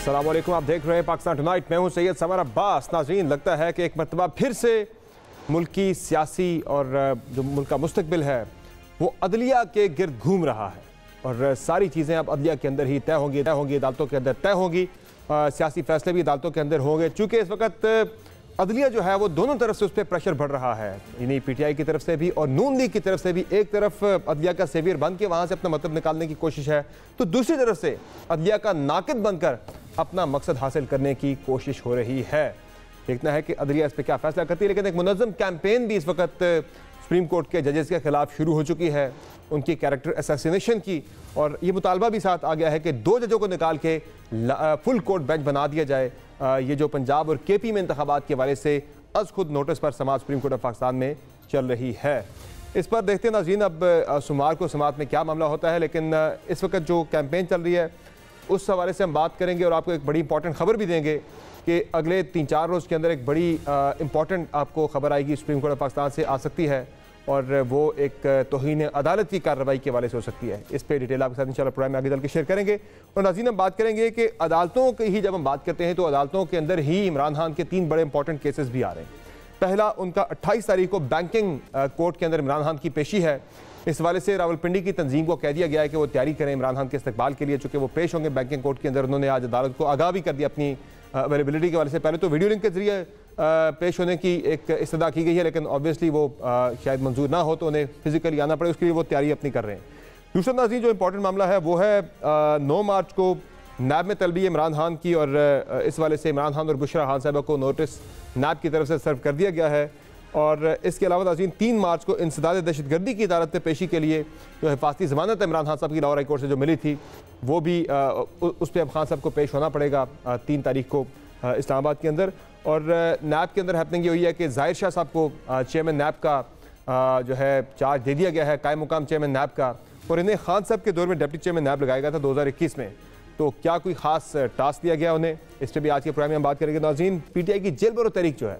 अस्सलाम वालेकुम, आप देख रहे हैं पाकिस्तान टुनाइट। मैं हूं सैयद समर अब्बास। नाज़रीन, लगता है कि एक मरतबा फिर से मुल्क की सियासी और जो मुल्क का मुस्तकबिल है वो अदलिया के गिर्द घूम रहा है और सारी चीज़ें अब अदलिया के अंदर ही तय होंगी, अदालतों के अंदर तय होंगी। सियासी फैसले भी अदालतों के अंदर होंगे। चूँकि इस वक्त अदलिया जो है वो दोनों तरफ से उस पर प्रेशर बढ़ रहा है, यानी PTI की तरफ से भी और नून लीग की तरफ से भी। एक तरफ अदलिया का सेवियर बन के वहाँ से अपना मतलब निकालने की कोशिश है, तो दूसरी तरफ से अदलिया का नाकिद बनकर अपना मकसद हासिल करने की कोशिश हो रही है। देखना है कि अदलिया इस पर क्या फैसला करती है। लेकिन एक मुनज़्ज़म कैंपेन भी इस वक्त सुप्रीम कोर्ट के जजेस के खिलाफ शुरू हो चुकी है, उनकी कैरेक्टर असैसिनेशन की। और ये मुतालबा भी साथ आ गया है कि 2 जजों को निकाल के फुल कोर्ट बेंच बना दिया जाए। ये जो पंजाब और KP में इंतखाबात के हवाले से अज खुद नोटिस पर समाअत सुप्रीम कोर्ट ऑफ पाकिस्तान में चल रही है। इस पर देखते हैं नाज़रीन अब सोमवार को समाअत में क्या मामला होता है। लेकिन इस वक्त जो कैंपेन चल रही है उस हवाले से हम बात करेंगे और आपको एक बड़ी इंपॉर्टेंट खबर भी देंगे कि अगले 3-4 रोज़ के अंदर एक बड़ी इंपॉर्टेंट आपको खबर आएगी सुप्रीम कोर्ट ऑफ पाकिस्तान से आ सकती है और वो एक तौहीन अदालत की कार्रवाई के हवाले से हो सकती है। इस पर डिटेल आपके साथ इंशाल्लाह प्रोग्राम में आगे चल के शेयर करेंगे। और नाज़रीन, हम बात करेंगे कि अदालतों की ही जब हम बात करते हैं तो अदालतों के अंदर ही इमरान खान के 3 बड़े इंपॉर्टेंट केसेस भी आ रहे हैं। पहला, उनका 28 तारीख को बैंकिंग कोर्ट के अंदर इमरान खान की पेशी है। इस हवाले से रावलपिंडी की तंजीम को कह दिया गया है कि वो तैयारी करें इमरान खान के इस्तकबाल के लिए, चूँकि वो पेश होंगे बैंकिंग कोर्ट के अंदर। उन्होंने आज अदालत को आगाह भी कर दिया अपनी अवेलेबिलिटी के हवाले से। पहले तो वीडियो लिंक के जरिए पेश होने की एक इस्तदा की गई है, लेकिन ऑब्वियसली वो शायद मंजूर ना हो तो उन्हें फिजिकली आना पड़े, उसके लिए वो तैयारी अपनी कर रहे हैं। दूसरा नाज़रीन, जो इंपॉर्टेंट मामला है वो है 9 मार्च को नैब में तलबी इमरान खान की और इस वाले से इमरान खान और बुशरा खान साहबा को नोटिस नैब की तरफ से सर्व कर दिया गया है। और इसके अलावा नाज़रीन 3 मार्च को इंसदाद दहशतगर्दी की अदालत में पेशी के लिए जो हिफाजती ज़मानत इमरान खान साहब की लाहौर हाई कोर्ट से जो मिली थी वो भी उस पर अब खान साहब को पेश होना पड़ेगा 3 तारीख को इस्लामाबाद के अंदर। और नैब के अंदर हैपनिंग ये हुई है कि ज़ाहिर शाह साहब को चेयरमैन नैब का जो है चार्ज दे दिया गया है, कायम मुकाम चेयरमैन नैब का, और इन्हें खान साहब के दौर में डिप्टी चेयरमैन नैब लगाया गया था 2021 में। तो क्या कोई ख़ास टास्क दिया गया उन्हें, इस पर भी आज के प्रोग्राम में हम बात करेंगे। नाज़रीन, PTI की जेल बरो तहरीक जो है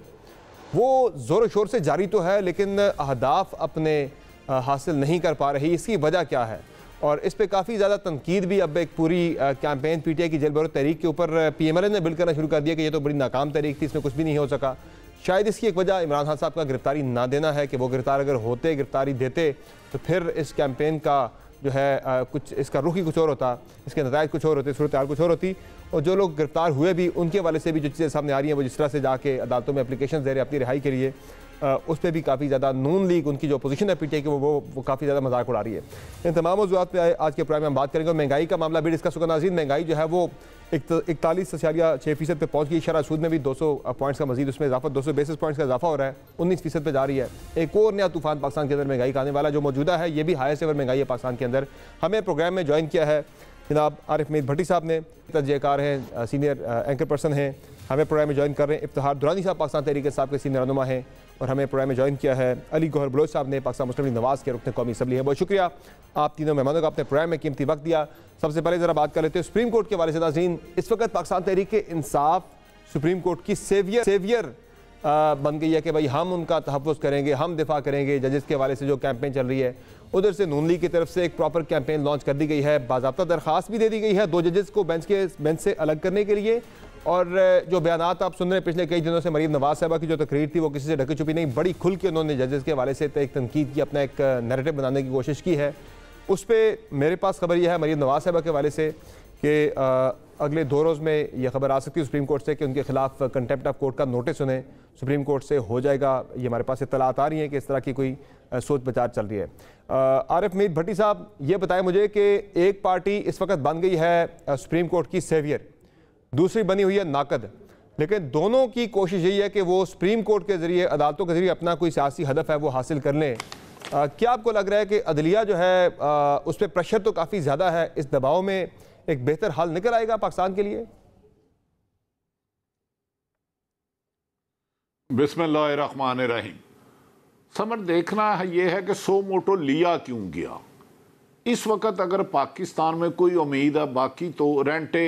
वो ज़ोर शोर से जारी तो है, लेकिन अहदाफ अपने हासिल नहीं कर पा रही। इसकी वजह क्या है? और इस पर काफ़ी ज़्यादा तनकीद भी अब एक पूरी कैंपेन PTI की जेल बरो तहरीक के ऊपर PMLN ने बिल्ड करना शुरू कर दिया कि ये तो बड़ी नाकाम तहरीक थी, इसमें कुछ भी नहीं हो सका। शायद इसकी एक वजह इमरान खान साहब का गिरफ्तारी ना देना है कि वो गिरफ्तार अगर होते, गिरफ्तारी देते तो फिर इस कैंपेन का जो है कुछ इसका रुख ही कुछ और होता, इसके नतायज कुछ और होते, सूरत हाल कुछ और होती। और जो लोग गिरफ्तार हुए भी उनके हवाले से भी जो चीज़ें सामने आ रही हैं वो जिस तरह से जाके अदालतों में एप्लीकेशन दे रहे हैं अपनी रिहाई के लिए, उस पर भी काफ़ी ज़्यादा नून लीग उनकी जो पोजीशन है PTI की वो काफ़ी ज़्यादा मजाक उड़ा रही है। इन तमाम मौज़ूआत पे आज के प्रोग्राम में हम बात करेंगे। महंगाई का मामला भी डिस्कस होगा। नाज़रीन, महंगाई जो है वो 41.6% पे पहुँच गई। शरह सूद में भी 200 पॉइंट्स का मजीद उसमें इजाफा, 200 बेसिस पॉइंट्स का इजाफा हो रहा है, 19% पे जा रही है। एक और नया तूफान पाकिस्तान के अंदर महंगाई का आने वाला जो मौजूदा है, ये भी हाईएस्ट एवर महंगाई है पाकिस्तान के अंदर। हमें प्रोग्राम में ज्वाइन किया है जनाब आरिफ मीर भट्टी साहब ने, तजज़ियाकार हैं, सीनियर एंकर पर्सन हैं। हमें प्रोग्राम में ज्वाइन कर रहे हैं इफ्तिखार दुरानी साहब, पाकिस्तान तहरीक साहब के सीनियर रहनुमा हैं। और हमें प्रोग्राम में ज्वाइन किया है अली गौहर बलोच साहब ने, पाकिस्तान मुस्लिम लीग नवाज़ के रुकन कौमी असम्बली है। बहुत शुक्रिया आप तीनों मेहमानों का, अपने प्रोग्राम में कीमती वक्त दिया। सबसे पहले ज़रा बात कर लेते हैं सुप्रीम कोर्ट के हवाले से। नाज़रीन, इस वक्त पाकिस्तान तहरीक इंसाफ सुप्रीम कोर्ट की सेवियर बन गई है कि भाई हम उनका तहफ़्फ़ुज़ करेंगे, हम दिफा करेंगे। जजेस के हवाले से जो कैंपेन चल रही है उधर से नून लीग की तरफ से एक प्रॉपर कैंपेन लॉन्च कर दी गई है। बाज़ाब्ता दरख्वास्त भी दे दी गई है 2 जजेस को बेंच से अलग करने के लिए। और जो बयानात आप सुन रहे हैं पिछले कई दिनों से, मरीम नवाज साहबा की जो तकरीर थी वो किसी से ढकी छुपी नहीं, बड़ी खुल के उन्होंने जजेस के हवाले से एक तनकीद की, अपना एक नैरेटिव बनाने की कोशिश की है। उस पर मेरे पास खबर यह है मरीम नवाज साहबा के हवाले से कि अगले 2 रोज़ में यह खबर आ सकती है सुप्रीम कोर्ट से कि उनके खिलाफ कंटेम्प्ट ऑफ कोर्ट का नोटिस उन्हें सुप्रीम कोर्ट से हो जाएगा। ये हमारे पास इत्तलात आ रही हैं कि इस तरह की कोई सोच विचार चल रही है। आरिफ मीर भट्टी साहब, ये बताएं मुझे कि एक पार्टी इस वक्त बन गई है सुप्रीम कोर्ट की सेवियर, दूसरी बनी हुई है नाकद, लेकिन दोनों की कोशिश यही है कि वो सुप्रीम कोर्ट के ज़रिए, अदालतों के ज़रिए अपना कोई सियासी हदफ है वो हासिल कर लें। क्या आपको लग रहा है कि अदलिया जो है उस पर प्रेशर तो काफ़ी ज़्यादा है, इस दबाव में एक बेहतर हल निकल आएगा पाकिस्तान के लिए? बिस्मिल्लाहिर्रहमानिर्रहीम। समझ देखना यह है कि सो मोटो लिया क्यों गया। इस वक्त अगर पाकिस्तान में कोई उम्मीद है, बाकी तो रेंटे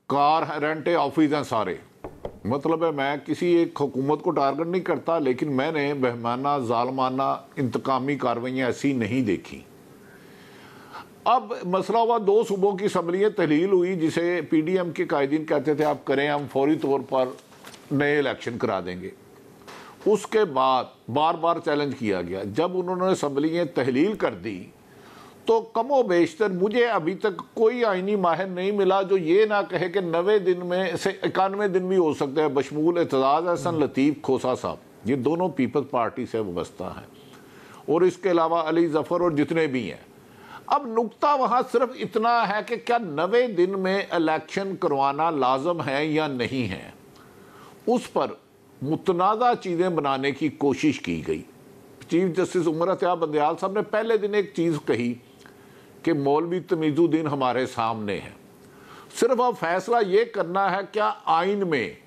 कार है, रेंटे ऑफिस हैं सारे। मतलब है मैं किसी एक हुकूमत को टारगेट नहीं करता, लेकिन मैंने बहमाना जालमाना इंतकामी कार्रवाइयाँ ऐसी नहीं देखी। अब मसला हुआ 2 सूबों की असम्बलियाँ तहलील हुई, जिसे PDM के कायदीन कहते थे आप करें, हम फौरी तौर पर नए इलेक्शन करा देंगे। उसके बाद बार बार चैलेंज किया गया। जब उन्होंने असम्बलियाँ तहलील कर दी तो कमो बेशतर मुझे अभी तक कोई आईनी माहिर नहीं मिला जो ये ना कहे कि 90 दिन में से 91 दिन भी हो सकते हैं, बशमूल एतजाज हसन लतीफ़ खोसा साहब, ये दोनों पीपल्स पार्टी से वाबस्ता हैं, और इसके अलावा अली जफ़र और जितने भी हैं। अब नुक्ता वहाँ सिर्फ इतना है कि क्या 90 दिन में इलेक्शन करवाना लाजम है या नहीं है, उस पर मुतनाज़ा चीज़ें बनाने की कोशिश की गई। चीफ जस्टिस उमर अतिया बंदयाल साहब ने पहले दिन एक चीज़ कही कि मौलवी तमीज़ुद्दीन हमारे सामने है, सिर्फ अब फैसला ये करना है क्या आइन में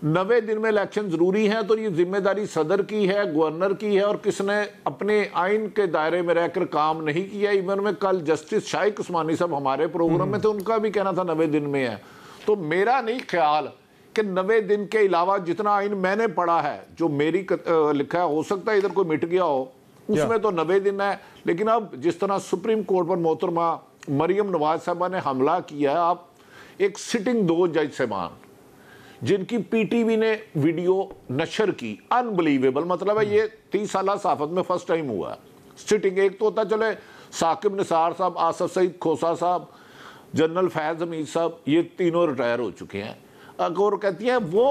90 दिन में इलेक्शन ज़रूरी है, तो ये जिम्मेदारी सदर की है, गवर्नर की है, और किसने अपने आइन के दायरे में रहकर काम नहीं किया। इवन में कल जस्टिस शाइक उस्मानी साहब हमारे प्रोग्राम में थे, उनका भी कहना था 90 दिन में है। तो मेरा नहीं ख्याल कि 90 दिन के अलावा जितना आइन मैंने पढ़ा है, जो मेरी लिखा है, हो सकता है इधर कोई मिट गया हो, उसमें तो 90 दिन है। लेकिन अब जिस तरह सुप्रीम कोर्ट पर मोहतरमा मरियम नवाज साहबा ने हमला किया है, आप एक सिटिंग 2 जज साहबान जिनकी PTV ने वीडियो नशर की, अनबिलीवेबल, मतलब है ये 30 साल सहाफत में फर्स्ट टाइम हुआ है। सिटिंग एक तो होता चले साकिब निसार साहब, आसफ सईद खोसा साहब, जनरल फैज हमीद साहब, ये तीनों रिटायर हो चुके हैं। और कहती है वो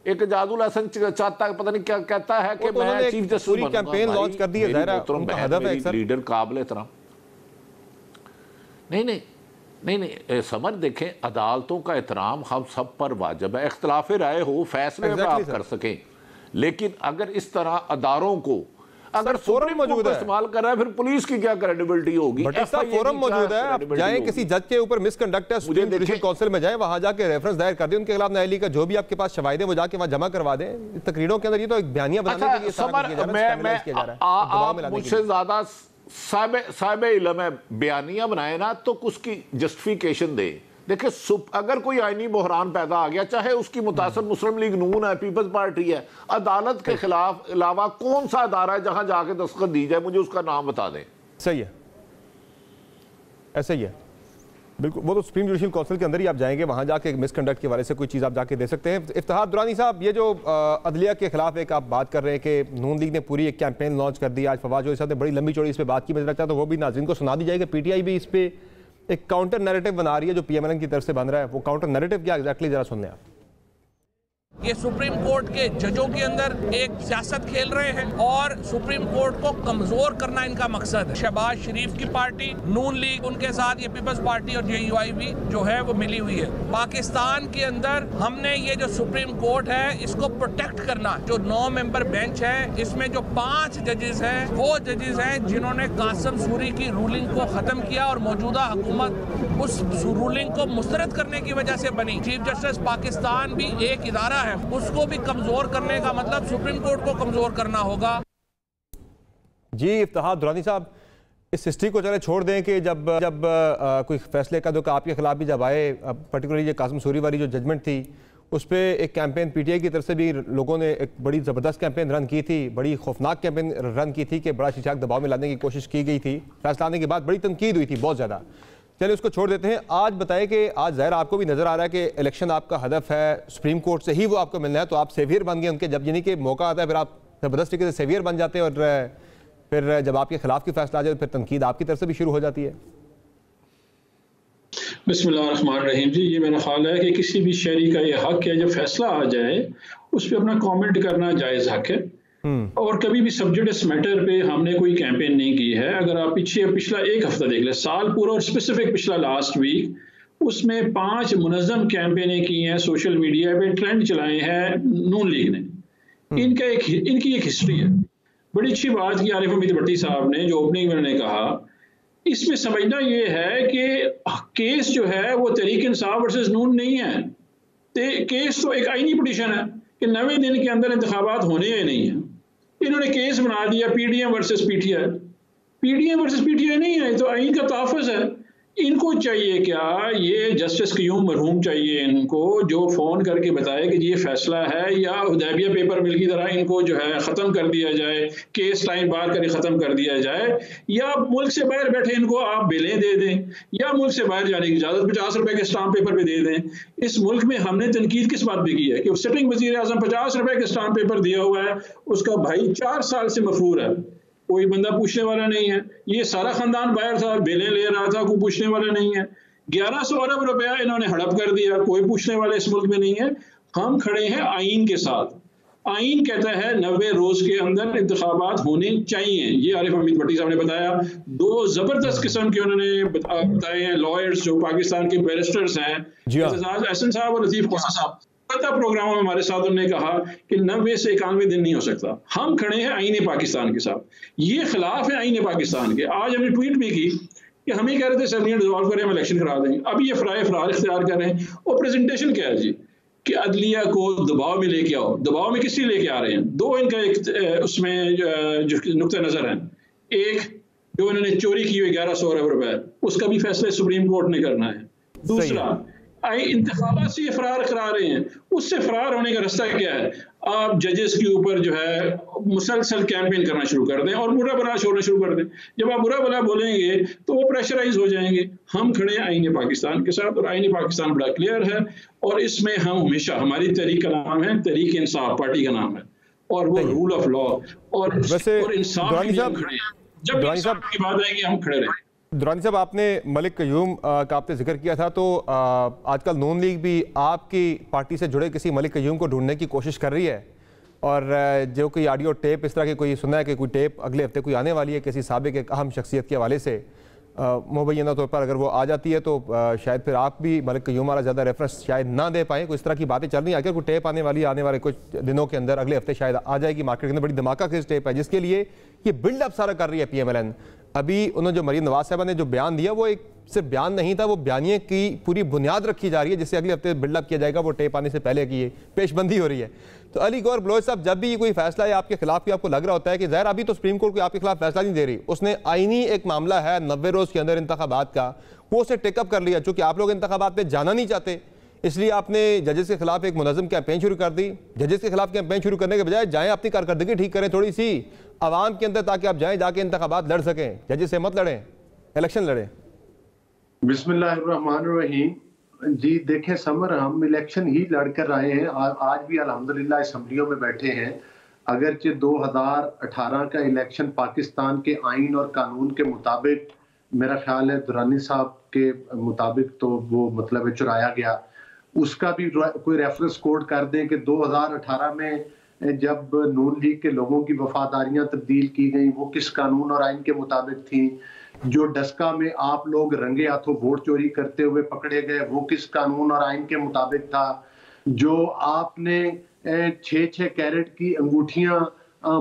एक जादुल हसन चाहता, पता नहीं क्या कहता है कि मैं चीफ जस्टिस पूरी कैंपेन लॉन्च कर दी है, उनका हदफ है अक्सर लीडर काबिल एहतराम। नहीं समझ देखें, अदालतों का एहतराम हम सब पर वाजिब है, इख्तिलाफ राय हो, फैसले आप कर सकें, लेकिन अगर इस तरह अदारों को अगर फोरम मौजूद है इस्तेमाल कर रहा है, फिर पुलिस की क्या क्रेडिबिलिटी होगी। फोरम मौजूद है, आप जाएं किसी जज के ऊपर मिसकंडक्ट है, सुप्रीम जुडिशल काउंसिल में जाएं, वहां जाके रेफरेंस दायर कर दें उनके खिलाफ, न्यायालय का जो भी आपके पास शवाहिद है वो जाके वहां जमा करवा दें। तकरीरों के अंदर ये तो एक बयानिया बनाने के लिए सारा किया जा रहा है। आप मुझसे ज्यादा साहिब इल्म है, बयानिया बनाए ना तो उसकी जस्टिफिकेशन दे। देखिए, अगर कोई आईनी बहरान पैदा आ गया, चाहे उसकी मुतासर मुस्लिम लीग नून है, पीपल्स पार्टी है, अदालत के खिलाफ अलावा कौन सा अदारा है जहां जाके दस्तखत दी जाए, मुझे उसका नाम बता दें। सही है, ऐसा ही है, बिल्कुल। वो तो सुप्रीम जुडिशल काउंसिल के अंदर ही आप जाएंगे, वहां जाके मिसकंडक्ट के बारे से कोई चीज़ आप जाके दे सकते हैं। इफ्तिखार दुरानी साहब, ये जो अदलिया के खिलाफ एक आप बात कर रहे हैं कि नून लीग ने पूरी एक कैंपेन लॉन्च कर दी, आज फवाद जोशी साहब ने बड़ी लंबी चौड़ी इस पर बात की, मुझे लगता है तो वो भी नाज़रीन को सुना दी जाएगी। PTI भी इस पर एक काउंटर नैरेटिव बना रही है जो PMLN की तरफ से बन रहा है, वो काउंटर नैरेटिव क्या एग्जैक्टली, जरा सुन लें आप। ये सुप्रीम कोर्ट के जजों के अंदर एक सियासत खेल रहे हैं और सुप्रीम कोर्ट को कमजोर करना इनका मकसद है। शहबाज शरीफ की पार्टी, नून लीग, उनके साथ ये पीपल्स पार्टी और JUI भी जो है वो मिली हुई है। पाकिस्तान के अंदर हमने ये जो सुप्रीम कोर्ट है इसको प्रोटेक्ट करना, जो 9 मेंबर बेंच है, इसमें जो 5 जजेस हैं वो जजेस हैं जिन्होंने कासिम सूरी की रूलिंग को खत्म किया और मौजूदा हुकूमत उस रूलिंग को मुस्तरद करने की वजह से बनी। चीफ जस्टिस पाकिस्तान भी एक इदारा, उसको भी कमजोर करने का मतलब सुप्रीम कोर्ट को कमजोर करना होगा। जी इफ्तिखार दुरानी साहब, इस हिस्ट्री को चले छोड़ दें कि जब कोई फैसले का जो आपके खिलाफ भी जब आए, पर्टिकुलरली जो कासिम सूरी वाली जो जजमेंट थी, उस पर एक कैंपेन PTI की तरफ से भी लोगों ने एक बड़ी ज़बरदस्त कैंपेन रन की थी, बड़ी खौफनाक कैंपेन रन की थी कि बड़ा शीशाक दबाव में लाने की कोशिश की गई थी। फैसला आने के बाद बड़ी तनकीद हुई थी बहुत ज़्यादा। चलिए उसको छोड़ देते हैं। आज बताएं कि आज ज़ाहिर आपको भी नज़र आ रहा है कि इलेक्शन आपका हदफ है, सुप्रीम कोर्ट से ही वो आपको मिलना है, तो आप सेवियर बन गए उनके, जब यानी कि मौका आता है फिर आप ज़बरदस्त तरीके से सेवियर बन जाते हैं, और फिर जब आपके खिलाफ की फैसला आ जाए फिर तनकीद आपकी तरफ से भी शुरू हो जाती है। बिस्मिल्लाहिर्रहमानिर्रहीम। जी, ये मेरा ख्याल है कि किसी भी शहरी का ये हक है, जब फैसला आ जाए उस पर अपना कमेंट करना जायज़ हक है, और कभी भी सब्जेक्ट मैटर पे हमने कोई कैंपेन नहीं की है। अगर आप पिछला 1 हफ्ता देख लें, साल पूरा और स्पेसिफिक पिछला लास्ट वीक, उसमें 5 मुनज़्ज़म कैंपेनें की हैं, सोशल मीडिया पे ट्रेंड चलाए हैं नून लीग ने। इनकी एक हिस्ट्री है। बड़ी अच्छी बात की आरिफ हमीद भट्टी साहब ने, जो ओपनिंग में उन्होंने कहा, इसमें समझना ये है कि केस जो है वो तहरीक इंसाफ वर्सेस नून नहीं है। केस तो एक आईनी पिटीशन है कि 90 दिन के अंदर इंतखाबात होने या नहीं है। इन्होंने केस बना दिया PDM versus PTI। PDM versus PTI नहीं है, तो आइन का तहफ़्फ़ुज़ है। इनको चाहिए क्या, ये जस्टिस क्यूम मरहूम चाहिए इनको, जो फोन करके बताए कि ये फैसला है, या हुदैबिया पेपर मिल की तरह इनको जो है खत्म कर दिया जाए, केस टाइम बार करके खत्म कर दिया जाए, या मुल्क से बाहर बैठे इनको आप बेलें दे दें, या मुल्क से बाहर जाने की इजाजत 50 रुपए के स्टाम्प पेपर पे दे दें। इस मुल्क में हमने तनकीद किस बात पे की है कि सिटिंग वजीर आजम 50 रुपए के स्टाम्प पेपर दिया हुआ है, उसका भाई 4 साल से मफरूर है, कोई बंदा पूछने वाला नहीं है। ये सारा खानदान बाहर था, बेलें ले रहा था, कोई पूछने वाला नहीं है। 1100 अरब रुपया इन्होंने हड़प कर दिया, कोई पूछने वाला इस मुल्क में नहीं है। हम खड़े हैं आईन के साथ। आईन कहता है 90 रोज के अंदर इंतखाबात होने चाहिए। ये आरिफ हमीद भट्टी साहब ने बताया। 2 जबरदस्त किस्म के उन्होंने बताए हैं लॉयर्स जो पाकिस्तान के बैरिस्टर्स हैं, एहसन साहब और लतीफ खोसा साहब। प्रोग्राम में हमारे साथ उन्होंने कहा कि 90 से 91 दिन नहीं हो सकता। हम खड़े हैं आईने पाकिस्तान के साथ, ये खिलाफ है आईने पाकिस्तान के। आज हमने ट्वीट भी की कि हम ही कह रहे थे असम्बलियां डिसॉल्व करें, हम इलेक्शन करा देंगे। अब ये फरार इख्तियार कर रहे हैं। और प्रेजेंटेशन क्या है जी कि अदलिया को दबाव में लेके आओ। दबाव में किस लिए लेके आ रहे हैं? 2 इनका एक उसमें जो नुक्ता नजर है। एक, जो इन्होंने चोरी की हुई 1100 अरब रुपए, उसका भी फैसला सुप्रीम कोर्ट ने करना है। दूसरा, इंतखाबात से ये फरार करा रहे हैं, उससे फरार होने का रास्ता क्या है? आप जजेस के ऊपर जो है मुसलसल कैंपेन करना शुरू कर दें और बुरा भला छोड़ना शुरू कर दें। जब आप बुरा भला बोलेंगे तो वो प्रेशराइज हो जाएंगे। हम खड़े हैं आईने पाकिस्तान के साथ, और आईने पाकिस्तान बड़ा क्लियर है, और इसमें हम हमेशा, हमारी तहरीक का नाम है तहरीक इंसाफ, पार्टी का नाम है, और वो रूल ऑफ लॉ और इंसाफ के लिए हम खड़े हैं। जब इंसाफ की बात आएगी हम खड़े रहें। दुरानी साहब, आपने मलिक कयूम का आपने जिक्र किया था, तो आजकल नून लीग भी आपकी पार्टी से जुड़े किसी मलिक कयूम को ढूंढने की कोशिश कर रही है, और जो कोई ऑडियो टेप इस तरह की कोई सुना है कि कोई टेप अगले हफ्ते कोई आने वाली है किसी साबिक एक अहम शख्सियत के हवाले से, मुबैना तौर पर अगर वो आ जाती है तो शायद फिर आप भी मलिक कयूम वाला ज़्यादा रेफरेंस शायद ना दे पाएँ। कुछ तरह की बातें चल रही हैं। अगर कोई टेप आने वाली है, आने वाले कुछ दिनों के अंदर, अगले हफ्ते शायद आ जाएगी मार्केट के अंदर, बड़ी धमाका खेज टेप है जिसके लिए ये बिल्डअप सारा कर रही है PMLN। अभी उन्होंने जो मरीम नवाज साहबा ने जो बयान दिया, वो एक सिर्फ बयान नहीं था, वो बयानिए की पूरी बुनियाद रखी जा रही है जिससे अगले हफ्ते बिल्डअप किया जाएगा। वो टेप आने से पहले की पेशबंदी हो रही है। तो अली गौर बलोच साहब, जब भी कोई फैसला है आपके खिलाफ की आपको लग रहा होता है कि ज़ाहिर अभी तो सुप्रीम कोर्ट को आपके खिलाफ फैसला नहीं दे रही, उसने आईनी एक मामला है 90 रोज़ के अंदर इंतखाबात का, वो उसे टेकअप कर लिया। चूंकि आप लोग इंतखाबात में जाना नहीं चाहते, इसलिए आपने जजेस के खिलाफ एक मुनज़्ज़म कैंपेन शुरू कर दी। जजेस के खिलाफ कैंपेन शुरू करने के बजाय जाएं अपनी कारकर्दगी ठीक करें थोड़ी सी आवाम के अंदर, ताकि आप जाएं जाके इंतखाबात लड़ सकें। जजेस से मत लड़ें, इलेक्शन लड़ें। बिस्मिल्लाहिर्रहमानिर्रहीम। जी देखें समर, हम इलेक्शन ही लड़कर आए हैं। आज भी अल्हम्दुलिल्लाह असम्बलियों में बैठे हैं। अगरचे 2018 का इलेक्शन पाकिस्तान के आइन और कानून के मुताबिक, मेरा ख्याल है दुरानी साहब के मुताबिक तो वो मतलब है चुराया गया, उसका भी कोई रेफरेंस कोड कर दें कि 2018 में जब नून लीग के लोगों की वफादारियां तब्दील की गई, वो किस कानून और आइन के मुताबिक थी। जो डस्का में आप लोग रंगे हाथों वोट चोरी करते हुए पकड़े गए, वो किस कानून और आइन के मुताबिक था। जो आपने 6-6 कैरेट की अंगूठियां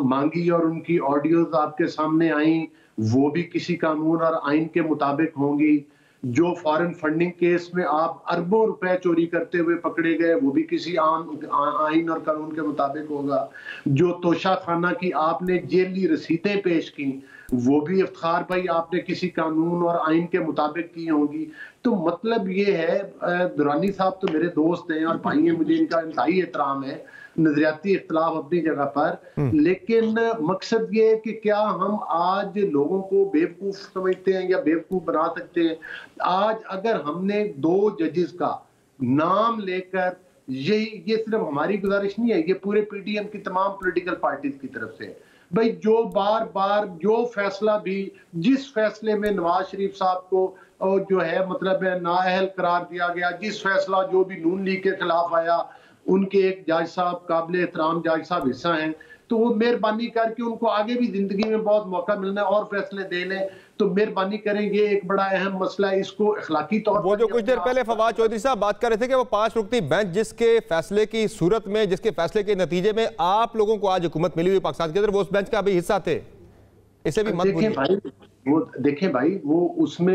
मांगी और उनकी ऑडियोज आपके सामने आई, वो भी किसी कानून और आइन के मुताबिक होंगी। जो फॉरेन फंडिंग केस में आप अरबों रुपए चोरी करते हुए पकड़े गए, वो भी किसी आइन और कानून के मुताबिक होगा। जो तोशा खाना की आपने जेली रसीदें पेश की, वो भी इफ्तार भाई आपने किसी कानून और आइन के मुताबिक की होंगी। तो मतलब ये है, दुरानी साहब तो मेरे दोस्त हैं और भाई हैं, मुझे इनका इंतहाई एहतराम है, नजरियाती इख्तलाफ अपनी जगह पर, लेकिन मकसद ये है कि क्या हम आज लोगों को बेवकूफ समझते हैं या बेवकूफ बना सकते हैं। आज अगर हमने 2 जजेस का नाम लेकर, ये सिर्फ हमारी गुजारिश नहीं है, ये पूरे PDM की तमाम पॉलिटिकल पार्टीज की तरफ से भाई, जो बार बार जो फैसला भी, जिस फैसले में नवाज शरीफ साहब को जो है मतलब है नाअहल करार दिया गया, जिस फैसला जो भी नून लीग के खिलाफ आया, उनके एक जज साहब, काबिल एहतराम जज साहब हिस्सा हैं, तो वो मेहरबानी करके उनको आगे भी जिंदगी में बहुत मौका मिलना है और फैसले दे लें, तो मेहरबानी करें। ये एक बड़ा अहम मसला है, इसको अखलाकी तौर पर, वो जो कुछ देर पहले फवाद चौधरी साहब बात कर रहे थे कि वो 5 रुकनी बेंच जिसके फैसले की सूरत में, जिसके फैसले के नतीजे में आप लोगों को आज हुकूमत मिली हुई पाकिस्तान के अंदर, वो उस बेंच का भी हिस्सा थे। इसे भी मत भूलिए। वो देखें भाई, वो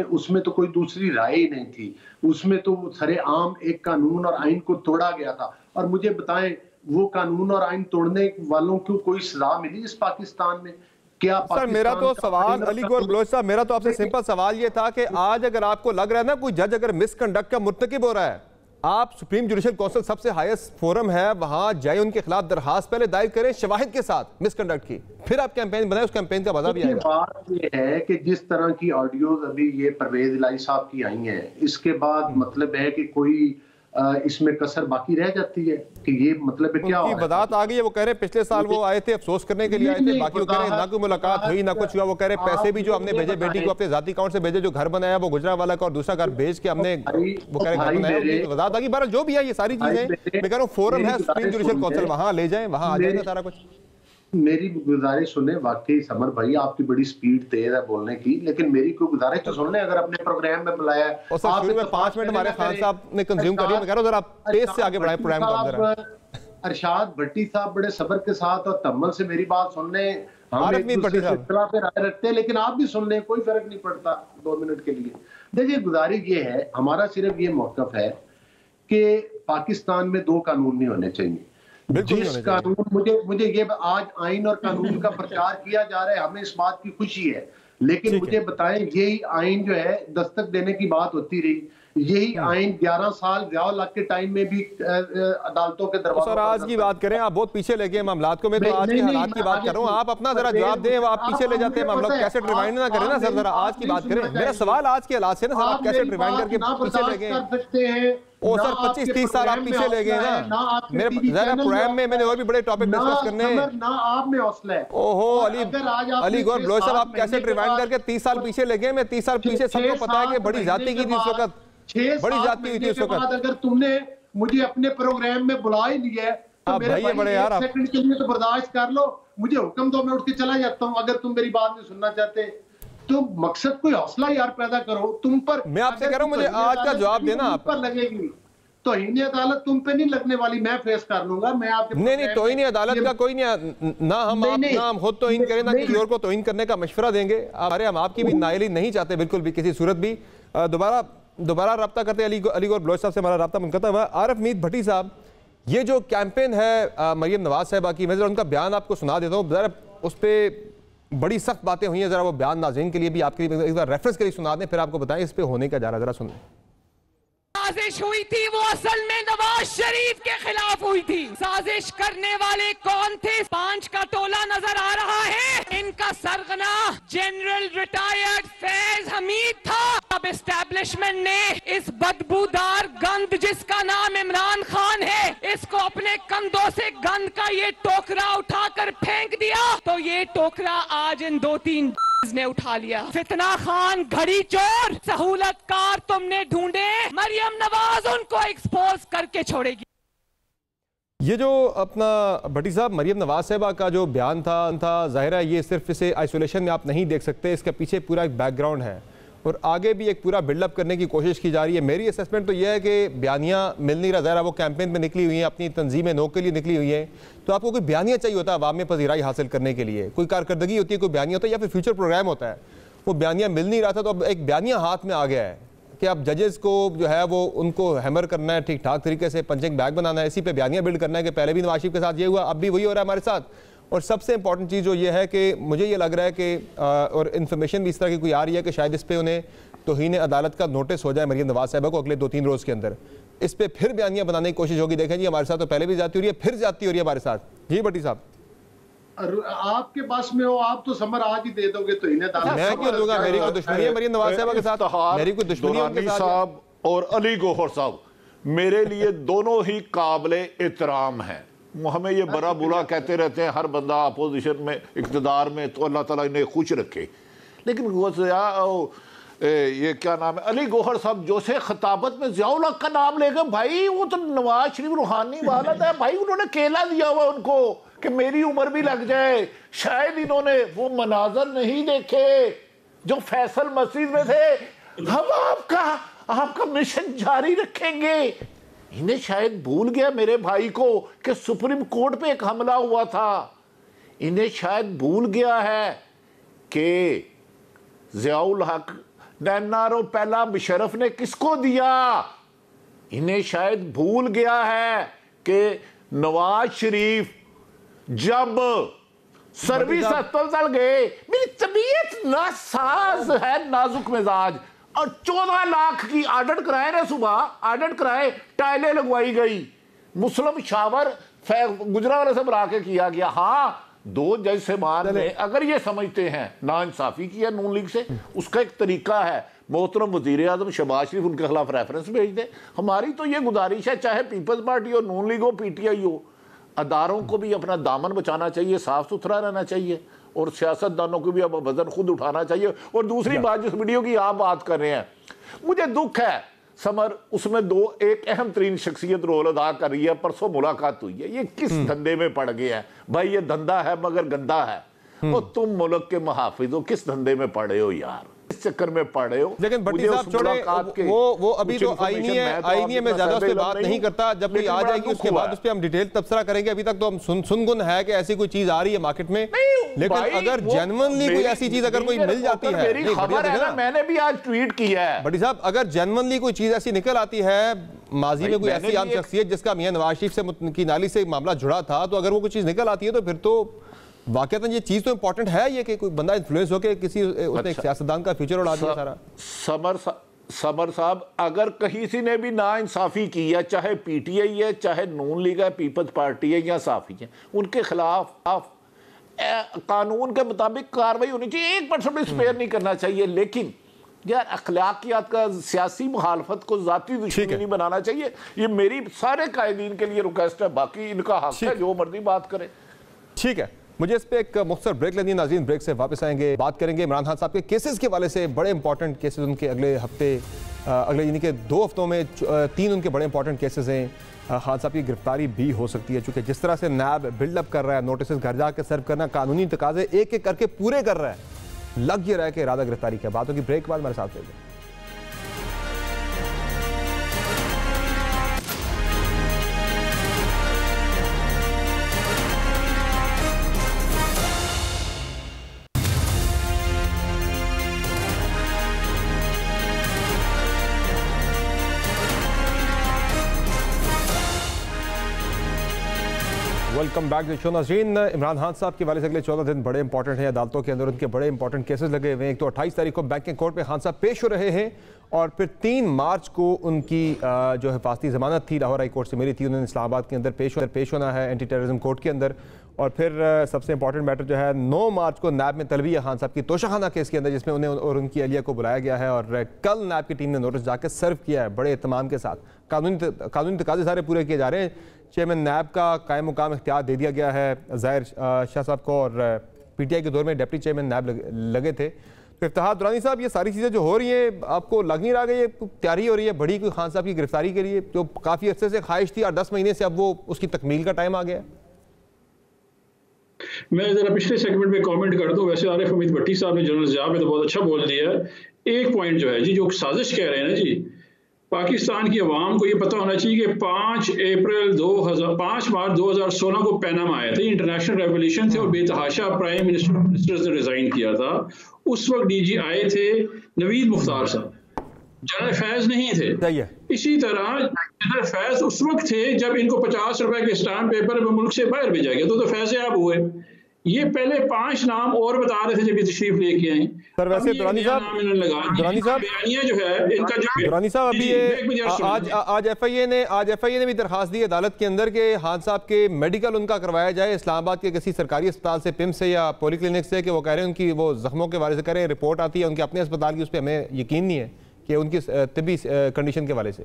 उसमें तो कोई दूसरी राय ही नहीं थी, उसमें तो सरेआम एक कानून और आइन को तोड़ा गया था। और मुझे बताएं, वो कानून और आइन तोड़ने वालों को कोई सजा मिली इस पाकिस्तान में? क्या सर मेरा तो सवाल अली गौहर बलोच साहब, मेरा तो आपसे सिंपल सवाल ये था कि आज अगर आपको लग रहा है ना कोई जज अगर मिसकंडक्ट का मुर्तकिब हो रहा है, आप सुप्रीम जुडिशल काउंसिल सबसे हाईएस्ट फोरम है, वहां जाए, उनके खिलाफ दरखास्त पहले दायर करें शवाहिद के साथ मिसकंडक्ट की, फिर आप कैंपेन बनाए, उस कैंपेन का मजा भी आएगा। बात ये है कि जिस तरह की ऑडियोज अभी ये परवेज इलाही साहब की आई हैं, इसके बाद मतलब है कि कोई इसमें कसर बाकी रह जाती है कि ये मतलब क्या हो, बदात आ गई है। वो कह रहे पिछले साल वो आए थे, अफसोस करने के लिए आए थे, बाकी वो कह रहे ना कोई मुलाकात हुई ना कुछ हुआ। वो कह रहे पैसे भी जो हमने भेजे बेटी को अपने जाती अकाउंट से भेजे, जो घर बनाया वो गुजरावाला का और दूसरा घर भेज के हमने, वो कह रहे घर बनाया, बदात आ गई। बहरहाल जो भी है ये सारी चीजें मैं कह रहा हूँ फोरम है सुप्रीम जुडिशल काउंसिल, वहां ले जाए, वहां आ जाएगा सारा कुछ। मेरी गुजारिश सुने, वाकई समर भाई आपकी बड़ी स्पीड तेज है बोलने की, लेकिन मेरी कोई गुजारिश तो सुन ले, अगर अपने प्रोग्राम में बुलाया है और सर शुरू में 5 मिनट हमारे खान साहब ने कंज्यूम कर लिया, मैं कह रहा हूं जरा पेस से आगे बढ़ाएं प्रोग्राम को। जरा अरशाद भट्टी साहब बड़े सब्र के साथ और तम्मल से मेरी बात सुन ले, हम एक दूसरे से इख्तिलाफ पे राय रखते हैं, लेकिन आप भी सुन लें, कोई फर्क नहीं पड़ता 2 मिनट के लिए। देखिए गुजारिश ये है, हमारा सिर्फ ये मौक़िफ़ है कि पाकिस्तान में 2 कानून नहीं होने चाहिए। जिस कानून मुझे ये आज आइन और कानून का प्रचार किया जा रहा है, हमें इस बात की खुशी है, लेकिन मुझे बताएं यही आइन जो है दस्तक देने की बात होती रही, यही आइन 11 साल ज़ियाउल हक के टाइम में भी अदालतों के दरबार। सर आज की बात करें, आप बहुत पीछे ले गए मामलात को, मैं तो आज के हालात की बात कर रहा हूँ, आप अपना जरा जवाब दें। आप पीछे ले जाते हैं मामला, कैसेट रिवाइंड ना करें ना सर, जरा आज की बात करें। मेरा सवाल आज के हालात से ना सर, आप कैसेट रिवाइंड करके पीछे ले गए। ओ सर 25-30 साल आप पीछे ले गए ना। मेरे जरा प्रोग्राम में मैंने और भी बड़े टॉपिक डिस्कस करने हैं ना, आप में हौसला है। ओहो अली गौहर बलोच साहब, आप कैसेट रिवाइंड करके 30 साल पीछे ले गए। मैं 30 साल पीछे, सबको पता है कि बड़ी जाति की थी उस वक्त, बड़ी जाति हुई थी उस वक्त। अगर तुमने मुझे अपने प्रोग्राम में बुला ही लिया है तो मेरे बड़े यार, एक सेकंड के लिए तो बर्दाश्त कर लो, मुझे हुक्म दो, मैं उठ के चला जाता हूँ। अगर तुम मेरी बात नहीं सुनना चाहते तो मकसद कोई हौसला यार पैदा करो तुम पर। मैं आपसे कह रहा हूँ मुझे आज का जवाब देना। आप पर लगेगी तो ही अदालत तुम पे नहीं लगने वाली, मैं फेस कर लूंगा। मैं आपके नहीं तो ही नहीं, अदालत का कोई नहीं, ना हम खुद तौहीन करें ना किसी और को तौहीन करने का मशवरा देंगे। अरे हम आपकी भी नाइली नहीं चाहते बिल्कुल भी, किसी सूरत भी। दोबारा रब्ता करते अली गौहर बलोच साहब से हमारा रब्ता मुनक़ता हुआ। आरिफ मीर भट्टी साहब, ये जो कैंपेन है मरियम नवाज साहिबा की, मैं जरा उनका बयान आपको सुना देता हूँ। जरा उस पर बड़ी सख्त बातें हुई हैं, जरा वो बयान नाज़रीन के लिए भी आपके लिए एक बार रेफरेंस के लिए सुना दें, फिर आपको बताएं इस पे होने का जरा सुन लें। साजिश हुई थी वो असल में नवाज शरीफ के खिलाफ हुई थी। साजिश करने वाले कौन थे? 5 का टोला नजर आ रहा है। इनका सरगना जनरल रिटायर्ड फैज हमीद था। अब एस्टैब्लिशमेंट ने इस बदबूदार गंद जिसका नाम इमरान खान है, इसको अपने कंधों से गंद का ये टोकरा उठाकर फेंक दिया, तो ये टोकरा आज इन 2-3 ने उठा लिया। फितना खान, घड़ी चोर, सहूलतकार तुमने ढूंढे, मरियम नवाज उनको एक्सपोज करके छोड़ेगी। ये जो अपना भट्टी साहब मरियम नवाज साहिबा का जो बयान था जाहिर है ये सिर्फ इसे आइसोलेशन में आप नहीं देख सकते, इसके पीछे पूरा एक बैकग्राउंड है और आगे भी एक पूरा बिल्डअप करने की कोशिश की जा रही है। मेरी असेसमेंट तो यह है कि बयानियाँ मिल नहीं रहा, ज़रा वो कैंपेन में निकली हुई हैं, अपनी तंजीमें नो के लिए निकली हुई हैं, तो आपको कोई बयानिया चाहिए होता है अवाम में पजीराई हासिल करने के लिए, कोई कारकर्दगी होती है, कोई बयानिया होता है या फिर फ्यूचर प्रोग्राम होता है। वो बयानिया मिल नहीं रहा था, तो अब एक बयानिया हाथ में आ गया है कि अब जजेस को जो है वो उनको हैमर करना है, ठीक ठाक तरीके से पंचिंग बैग बनाना है, इसी पे बयानिया बिल्ड करना है कि पहले भी नवाज शरीफ के साथ ये हुआ, अब भी वही हो रहा है हमारे साथ। और सबसे इंपॉर्टेंट चीज़ जो ये है कि मुझे ये लग रहा है कि और इन्फॉर्मेशन भी इस तरह की कोई आ रही है कि शायद इस पर उन्हें तौहीन अदालत का नोटिस हो जाए मरियम नवाज साहिबा को अगले 2-3 रोज़ के अंदर। इस पर फिर बयानियाँ बनाने की कोशिश होगी। देखें जी हमारे साथ तो पहले भी जाती हो रही है, फिर जाती हो रही है हमारे साथ। जी भट्टी साहब, आपके पास में हो, आप तो समर आज ही दे दोगे तो इन्हें मैं क्यों दूंगा? मेरी कोई दुश्मनी है मरियम नवाज साहिबा के साथ? मेरी कोई दुश्मनी है उनके साथ? साहब और अली गौहर साहब मेरे लिए दोनों ही काबिल एहतराम हैं। हमें ये बड़ा बुरा कहते रहते हैं हर बंदा अपोजिशन में, इक़्तिदार में, तो अल्लाह ताला इन्हें खुश रखे। लेकिन ये क्या नाम है, अली गौहर साहब जो से खिताबत में ज़ियाउल हक का नाम ले गए, भाई वो तो नवाज शरीफ रूहानी वाला था भाई, उन्होंने केला दिया हुआ उनको कि मेरी उम्र भी लग जाए। शायद इन्होंने वो मनाजर नहीं देखे जो फैसल मस्जिद में थे। हम आपका मिशन जारी रखेंगे। इन्हें शायद भूल गया मेरे भाई को कि सुप्रीम कोर्ट पे एक हमला हुआ था। इन्हें शायद भूल गया है कि ज़ियाउल हक एनआरओ पहला मुशर्रफ ने किसको दिया। इन्हें शायद भूल गया है कि नवाज शरीफ जब सर्विस अस्पताल गए, मेरी तबीयत नासाज है, नाजुक मिजाज, और 14 लाख की ऑडिट कराए ना, सुबह ऑडिट कराए, टाइलें लगवाई गई, मुस्लिम शावर गुजरावाला से बना के किया गया। हाँ, 2 जज से मान ने अगर ये समझते हैं नाइंसाफी की है नून लीग से, उसका एक तरीका है, मोहतरम वजीर आजम शहबाज शरीफ उनके खिलाफ रेफरेंस भेज दे। हमारी तो ये गुजारिश है, चाहे पीपल्स पार्टी हो, नून लीग हो, पीटीआई हो, अदारों को भी अपना दामन बचाना चाहिए, साफ सुथरा रहना चाहिए, और सियासतदानों को भी अब वजन खुद उठाना चाहिए। और दूसरी बात, जिस वीडियो की आप बात कर रहे हैं, मुझे दुख है समर, उसमें एक अहम तरीन शख्सियत रोल अदा कर रही है। परसों मुलाकात हुई है, ये किस धंधे में पड़ गया है भाई? ये धंधा है मगर गंदा है, और तुम मुल्क के मुहाफिज हो, किस धंधे में पड़े हो यार, इस चक्कर में पड़े हो। लेकिन भट्टी साहब छोड़े, वो अभी तो आईनी में ज्यादा उस पे बात नहीं करता, जब कोई आ जाएगी उसके बाद उस पे हम डिटेल तबसरा करेंगे। अभी तक तो हम सुनगुन है कि ऐसी कोई चीज आ रही है मार्केट में, लेकिन अगर जेन्युइनली कोई ऐसी चीज अगर कोई मिल जाती है, मैंने भी आज ट्वीट किया है भट्टी साहब, अगर जेन्युइनली कोई चीज ऐसी निकल आती है, माजी में कोई ऐसी आम शख्सियत जिसका मियां नवाज शरीफ से की नाली से मामला जुड़ा था, तो अगर वो कोई चीज निकल आती है तो फिर तो वाकई ये चीज तो इंपॉर्टेंट है, ये कि कोई बंदा इन्फ्लुएंस होकर किसी उसने एक सियासतदान का फ्यूचर उड़ा दिया सारा। समर साहब, अगर किसी ने भी नाइंसाफी की है, चाहे पीटीआई है, चाहे नून लीग है, पीपल्स पार्टी है या साफी है, उनके खिलाफ कानून के मुताबिक कार्रवाई होनी चाहिए, 1% भी स्पेयर नहीं करना चाहिए। लेकिन यार अखलाकियात का सियासी मुखालफत को जाती दुश्मनी नहीं बनाना चाहिए। ये मेरी सारे कायदीन के लिए रिक्वेस्ट है, बाकी इनका हक है जो मर्जी बात करें। ठीक है, मुझे इस पे एक मुख्तसर ब्रेक लेनी है नाज़रीन, ब्रेक से वापस आएंगे, बात करेंगे इमरान खान साहब के केसेस के हवाले से। बड़े इंपॉर्टेंट केसेस उनके अगले हफ्ते, अगले यानी कि 2 हफ्तों में 3 उनके बड़े इंपॉर्टेंट केसेस हैं। खान साहब की गिरफ्तारी भी हो सकती है, चूंकि जिस तरह से नैब बिल्डअप कर रहा है, नोटिस घर जाकर सर्व करना, कानूनी तकाजे एक एक करके पूरे कर रहा है, लग ये रहा है कि इरादा गिरफ्तारी की बात होगी। ब्रेक के बाद हमारे साथ रहेंगे। वेलकम बैक टू शो नाज़रीन। इमरान खान साहब के वाले से अगले 14 दिन बड़े इंपॉर्टेंट हैं अदालतों के अंदर, उनके बड़े इंपॉर्टेंट केसेस लगे हुए हैं। एक तो 28 तारीख को बैंकिंग कोर्ट में खान साहब पेश हो रहे हैं, और फिर 3 मार्च को उनकी जो हिफाजती ज़मानत थी लाहौर हाई कोर्ट से मिली थी, उन्होंने इस्लामाबाद के अंदर पेश होना है एंटी टेररिज्म कोर्ट के अंदर। और फिर सबसे इंपॉर्टेंट मैटर जो है 9 मार्च को नैब में तलबी है खान साहब की तोशाखाना केस के अंदर, जिसमें उन्हें और उनकी अहलिया को बुलाया गया है, और कल नैब की टीम ने नोटिस जाकर सर्व किया है बड़े एहतमाम के साथ। कानूनी तकाजे सारे पूरे किए जा रहे हैं। चेयरमैन नैब का कायम मुकाम इख्तियार दे दिया गया है ज़ाहिर शाह साहब को, और पीटीआई के दौर में डिप्टी चेयरमैन नैब लगे थे। तो इफ्तिखार दुरानी साहब, ये सारी चीज़ें जो हो रही हैं, आपको लग नहीं रहा कि ये तैयारी हो रही है बड़ी कोई खान साहब की गिरफ्तारी के लिए, जो काफ़ी अर्से से ख्वाहिश थी और 10 महीने से अब वो उसकी तकमील का टाइम आ गया? मैं जरा पिछले सेगमेंट में कमेंट कर दूं। वैसे आरिफ हमीद भट्टी साहब ने जनरल ज़िया में तो बहुत अच्छा बोल दिया है। एक पॉइंट जो है जी, जो साजिश कह रहे हैं ना जी, पाकिस्तान की अवाम को ये पता होना चाहिए कि 5 मार्च 2016 को पैनामा आए थे, इंटरनेशनल रेवोल्यूशन थे, और बेतहाशा प्राइम मिनिस्टर ने रिजाइन किया था। उस वक्त डीजी आए थे नवीद मुख्तार साहब, जनरल फैज नहीं थे। इसी तरह जनरल फैज उस वक्त थे जब इनको 50 रुपए के स्टाम्प पेपर में मुल्क से बाहर भेजा गया, तो फैज आप हुए। ये पहले 5 नाम और बता रहे थे जब ये तशरीफ लेके आए। सर वैसे दुरानी साहब जो है इनका जो दुरानी साहब अभी आज एफआईए ने भी दरखास्त दी अदालत के अंदर कि खान साहब के मेडिकल उनका करवाया जाए इस्लामाबाद के किसी सरकारी अस्पताल से, पिम से या पॉली क्लिनिक से, कि वो कह रहे हैं उनकी वो जख्मों के बारे से कह रहे हैं, रिपोर्ट आती है उनके अपने अस्पताल की, उस पर हमें यकीन नहीं है कि उनकी तिब्बी कंडीशन के वाले से।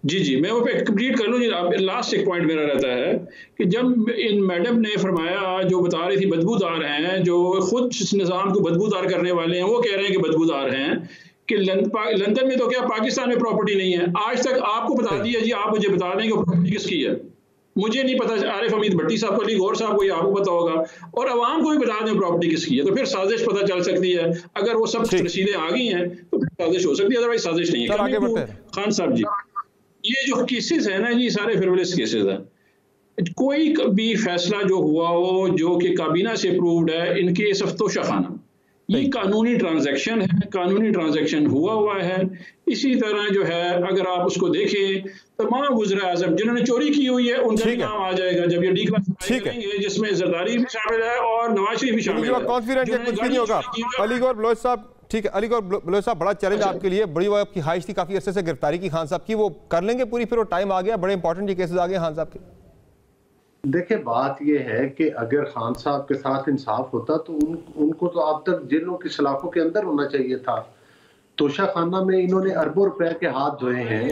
जी मैं वो पे कंप्लीट कर लूँ जी। लास्ट एक पॉइंट मेरा रहता है कि जब इन मैडम ने फरमाया, जो बता रही थी बदबूदार हैं, जो खुद इस निज़ाम को बदबूदार करने वाले हैं, वो कह रहे हैं कि बदबूदार हैं, कि लंदन में तो क्या पाकिस्तान में प्रॉपर्टी नहीं है। आज तक आपको बता दिया जी, आप मुझे बता दें कि प्रॉपर्टी किसकी है, मुझे नहीं पता। आरिफ हमीद भट्टी साहब को, अली गौर साहब को, ये आपको पता होगा, और अवाम को भी बता दें प्रॉपर्टी किसकी है, तो फिर साजिश पता चल सकती है। अगर वो सब रसीदें आ गई हैं तो फिर साजिश हो सकती है, अदरवाइज साजिश नहीं है। खान साहब जी, ये जो केसेस है ना जी, सारे फ्रिवलेस केसेस हैं। कोई भी फैसला जो हुआ हो जो कि काबीना से अप्रूव्ड है, इनके सफ्तोशा खाना, ये कानूनी ट्रांजैक्शन है, कानूनी ट्रांजैक्शन हुआ है। इसी तरह जो है, अगर आप उसको देखें तमाम वज़ीर आज़म जिन्होंने चोरी की हुई है उनका भी नाम आ जाएगा जब ये डिक्लासिफाई करेंगे, जिसमें जरदारी भी शामिल है और नवाज शरीफ भी शामिल है। कॉन्फिडेंट है कुछ भी नहीं होगा। अलीगौर बलोच साहब, ठीक है, अलीगौर बलोच साहब, बड़ा चैलेंज आपके लिए, बड़ी वो आपकी ख्वाहिश थी काफी अरसे से गिरफ्तारी की खान साहब की, वो कर लेंगे पूरी, फिर वो टाइम आ गया, बड़े इंपॉर्टेंट ये केसेस आ गए खान साहब के। देखिए बात यह है कि अगर खान साहब के साथ इंसाफ होता तो उनको तो अब तक जेलों की सलाखों के अंदर होना चाहिए था। तोशा खाना में इन्होंने अरबों रुपए के हाथ धोए हैं,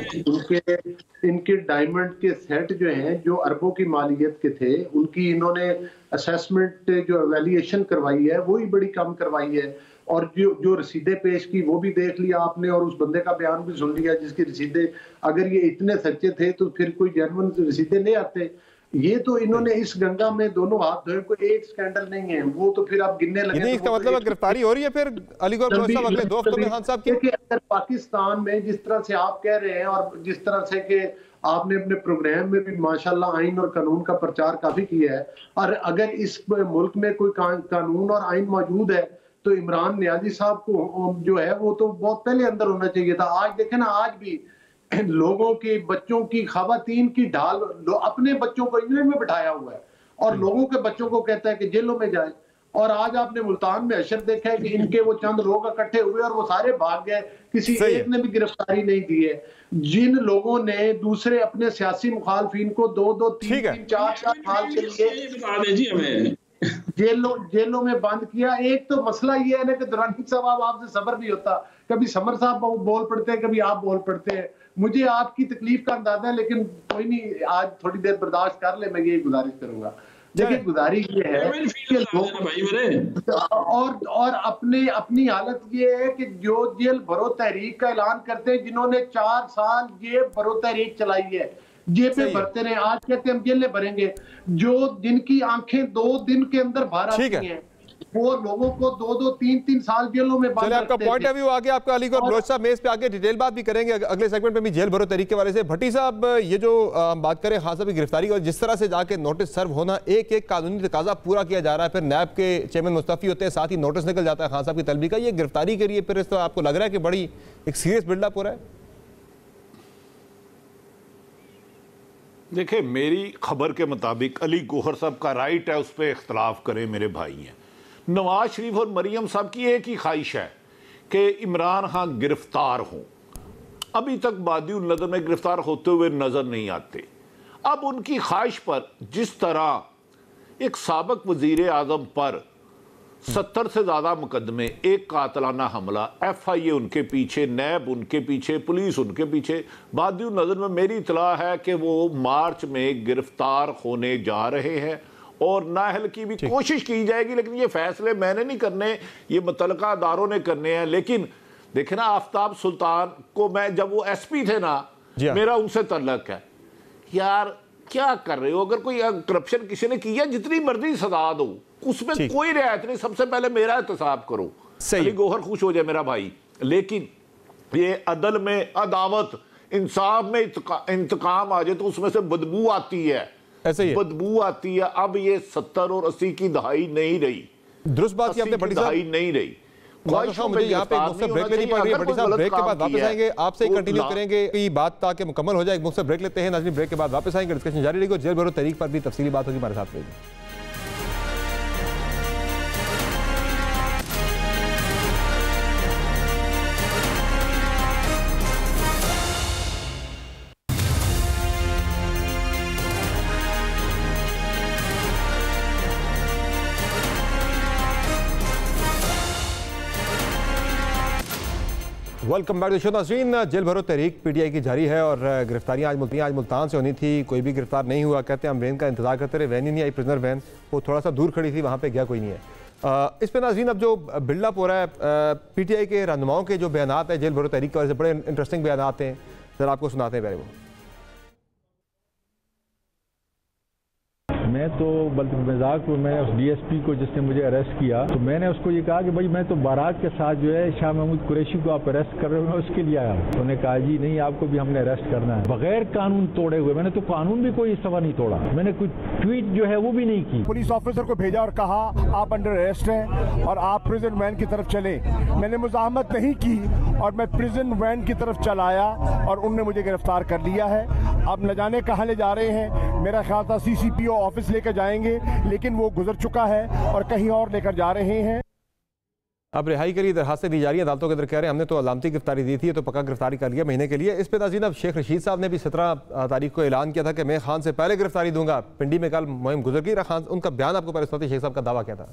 इनके डायमंड के सेट जो हैं जो अरबों की मालियत के थे, उनकी इन्होंने असेसमेंट जो एवेल्युएशन करवाई है वही बड़ी कम करवाई है, और जो रसीदें पेश की वो भी देख लिया आपने, और उस बंदे का बयान भी सुन लिया जिसकी रसीदें, अगर ये इतने सच्चे थे तो फिर कोई जेन्युइन रसीदें नहीं आते। ये तो इन्होंने इस गंगा में दोनों हाथ धोए, कोई एक स्कैंडल नहीं है, वो तो फिर आप गिनने लगे। नहीं, इसका मतलब गिरफ्तारी हो रही है फिर अलीगौर बलोच साहब अगले 2 हफ्तों में खान साहब की। अगर पाकिस्तान में जिस तरह से आप कह रहे हैं और जिस तरह से कि आपने अपने प्रोग्राम में भी माशाल्लाह आइन और कानून का प्रचार काफी किया है, और अगर इस मुल्क में कोई कानून और आइन मौजूद है तो इमरान नियाजी साहब को जो है वो तो बहुत पहले अंदर होना चाहिए था। आज देखें ना, आज भी लोगों के बच्चों की, खवातीन की ढाल, अपने बच्चों को इंग्लैंड में बिठाया हुआ है और लोगों के बच्चों को कहता है कि जेलों में जाए। और आज आपने मुल्तान में अशर देखा है कि इनके वो चंद लोग इकट्ठे हुए और वो सारे भाग गए, किसी एक ने भी गिरफ्तारी नहीं दी है। जिन लोगों ने दूसरे अपने सियासी मुखालफिन को 2-2, 3-3, 4-4 साल के लिए जेलों में बंद किया। एक तो मसला ये है ना कि दुरानी साहब आपसे सब्र नहीं होता, कभी समर साहब बोल पड़ते हैं, कभी आप बोल पड़ते हैं। मुझे आपकी तकलीफ का अंदाजा है, लेकिन कोई नहीं, आज थोड़ी देर बर्दाश्त कर ले, मैं ये गुजारिश करूंगा। देखिए गुजारिश ये है कि और अपनी हालत ये है कि जो जेल भरो तहरीक का ऐलान करते हैं, जिन्होंने 4 साल जेल भरो तहरीक चलाई है, जेबें भरते रहे, आज कहते हम जेलें भरेंगे। जो जिनकी आंखें 2 दिन के अंदर बाहर आती हैं वो लोगों को 2-2, 3-3 साल जेलों में बंद। आपका पॉइंट ऑफ व्यू आ गया आपका अलीगौर बलोच साहब, मैं इस पे आगे डिटेल बात भी करेंगे अगले सेगमेंट में भी, जेल भरो तरीके वाले से। भट्टी साहब, ये जो हम बात करें खान साहब की गिरफ्तारी और जिस तरह से जाके नोटिस सर्व होना, एक कानूनी तकाजा पूरा किया जा रहा है, फिर नैब के चेयरमैन मुस्तफी होते हैं, साथ ही नोटिस निकल जाता है खान साहब की तलबी का, ये गिरफ्तारी के लिए फिर इस तरह आपको लग रहा है कि बड़ी एक सीरियस बिल्डअप हो रहा है? देखिए, मेरी खबर के मुताबिक अली गौहर साहब का राइट है, उस पर इख्तलाफ करें, मेरे भाई हैं। नवाज शरीफ और मरियम साहब की एक ही ख्वाहिश है कि इमरान खान गिरफ्तार हों। अभी तक बादिउल नज़र में गिरफ्तार होते हुए नज़र नहीं आते। अब उनकी ख्वाहिश पर जिस तरह एक साबिक वज़ीर आज़म पर 70 से ज़्यादा मुकदमे, एक कातलाना हमला, FIA उनके पीछे, नैब उनके पीछे, पुलिस उनके पीछे, बादिउल नज़र में मेरी इतला है कि वो मार्च में गिरफ्तार होने जा रहे हैं और नाअहल की भी कोशिश की जाएगी। लेकिन ये फैसले मैंने नहीं करने, ये मुतलका अदारों ने करने हैं। लेकिन देखे ना, आफ्ताब सुल्तान को मैं, जब वो SP थे ना, मेरा उनसे तल्लक है, यार क्या कर रहे हो? अगर कोई करप्शन किसी ने किया, जितनी मर्जी सजा दो, उसमें कोई रियायत नहीं, सबसे पहले मेरा एहतसाब करो। अली गौहर खुश हो जाए मेरा भाई, लेकिन ये अदल में अदावत, इंसाफ में इंतकाम आ जाए तो उसमें से बदबू आती है, बदबू आती है। अब ये 70 और 80 की दहाई नहीं रही, दुरुस्त बात की आपने बड़ी दहाई नहीं रही। मुझे यहाँ पे मुझसे ब्रेक लेनी पड़ रही है। बड़ी साहब, ब्रेक के बाद वापस आएंगे, आपसे ही कंटिन्यू करेंगे ये बात ताकि मुकम्मल हो जाए। मुझसे ब्रेक लेते हैं नाज़रीन, ब्रेक के बाद वापस आएंगे, डिस्कशन जारी रहेगी। जेल भरो तहरीक पर भी तफसीली बात होगी, हमारे साथ रहेगी। वेलकम बैक टू शो नाज़रीन। जेल भरो तहरीक PTI की जारी है और गिरफ्तारियाँ आज मुल्तान से होनी थी, कोई भी गिरफ्तार नहीं हुआ। कहते हैं हम वैन का इंतजार करते रहे, वैन ही नहीं आई, प्रिजनर वैन, वो थोड़ा सा दूर खड़ी थी, वहाँ पे गया कोई नहीं है। इस पर नाज़रीन अब जो बिल्डअप हो रहा है, PTI के रहनुमाओं के जो बयान है जेल भरो तहरीक की वजह से, बड़े इंटरेस्टिंग बयान हैं, सर आपको सुनाते हैं पहले वो। मैं तो मजाक, मैंने उस DSP को जिसने मुझे अरेस्ट किया, तो मैंने उसको ये कहा कि भाई मैं तो बारात के साथ जो है शाह महमूद कुरैशी को आप अरेस्ट कर रहे हो, मैं उसके लिए आया। उन्होंने कहा जी नहीं, आपको भी हमने अरेस्ट करना है, बगैर कानून तोड़े हुए। मैंने तो कानून भी कोई सवा नहीं तोड़ा, मैंने कोई ट्वीट जो है वो भी नहीं की। पुलिस ऑफिसर को भेजा और कहा आप अंडर अरेस्ट हैं और आप प्रिजन वैन की तरफ चले। मैंने मुजाहमत नहीं की और मैं प्रिजन वैन की तरफ चलाया और उनने मुझे गिरफ्तार कर लिया है। अब न जाने कहाँ ले जा रहे हैं। मेरा ख्याल था CCPO ऑफिस लेकर जाएंगे, लेकिन वो गुजर चुका है और कहीं और लेकर जा रहे हैं। अब रिहाई के लिए दरखास्तें दी जा रही हैं। अदालतों के अंदर कह रहे हैं हमने तो अलामती गिरफ्तारी दी थी, तो पक्का गिरफ्तारी कर लिया महीने के लिए। इस पे नाज़रीन अब शेख रशीद साहब ने भी 17 तारीख को ऐलान किया था कि मैं खान से पहले गिरफ्तारी दूंगा। पिंडी में कल मुहिम गुजर गई। खान उनका बयान आपको पहले सुनाते, शेख साहब का दावा क्या था?